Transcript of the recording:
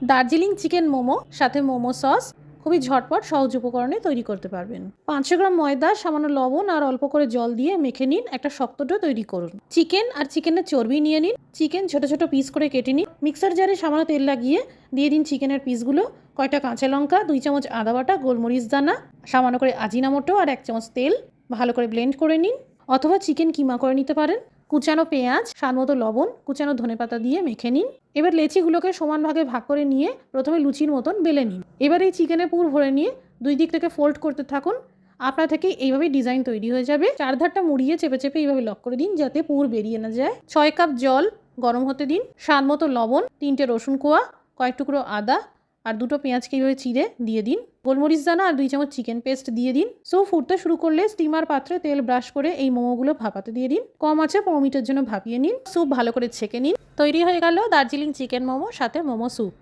Darjeeling chicken momo সাথে momo sauce খুবই ঝটপট সহজ উপকরণে তৈরি করতে পারবেন। 500 গ্রাম ময়দা, সামান্য লবণ আর অল্প করে জল দিয়ে মেখে নিন। একটা শক্ত ডো তৈরি করুন। চিকেন আর চিকেনের চর্বি নিয়ে নিন। চিকেন ছোট ছোট পিস করে কেটে নিন। মিক্সার জারে সামান্য তেল লাগিয়ে দিয়ে দিন চিকেনের পিসগুলো। কয়টা কাঁচা লঙ্কা, 2 চামচ আদা বাটা, গোলমরিচ দানা, সামান্য করে আজিনামোটো আর 1 চামচ তেল ভালো করে ব্লেন্ড করে নিন, অথবা চিকেন কিমা করে নিতে পারেন। কুচানো পেঁয়াজ, স্বাদমতো লবণ, কুচানো ধনেপাতা দিয়ে মেখে নিন। এবার লেচিগুলোকে সমান ভাগে ভাগ করে নিয়ে প্রথমে লুচির মতন বেলে নিন। এবার এই চিকেনের পুর ভরে নিয়ে 2 দিক থেকে ফোল্ড করতে থাকুন। আপনার থেকে এইভাবে ডিজাইন তৈরি হয়ে যাবে। চারধারটা মুড়িয়ে চেপে চেপে এইভাবে লক করে দিন যাতে পুর বেরিয়ে না যায়। 6 কাপ জল গরম হতে দিন। স্বাদমতো লবণ, 3টে রসুন কোয়া, কয়েক টুকরো আদা আর 2টো পেঁয়াজকে এইভাবে চিড়ে দিয়ে দিন। গোলমরিচ দানা আর 2 চামচ চিকেন পেস্ট দিয়ে দিন। স্যুপ ফুটতে শুরু করলে স্টিমার পাত্রে তেল ব্রাশ করে এই মোমোগুলো ভাপাতে দিয়ে দিন। কম আঁচে 15 মিনিটের জন্য ভাপিয়ে নিন। স্যুপ ভালো করে ছেঁকে নিন। তৈরি হয়ে গেল দার্জিলিং চিকেন মোমো সাথে মোমো স্যুপ।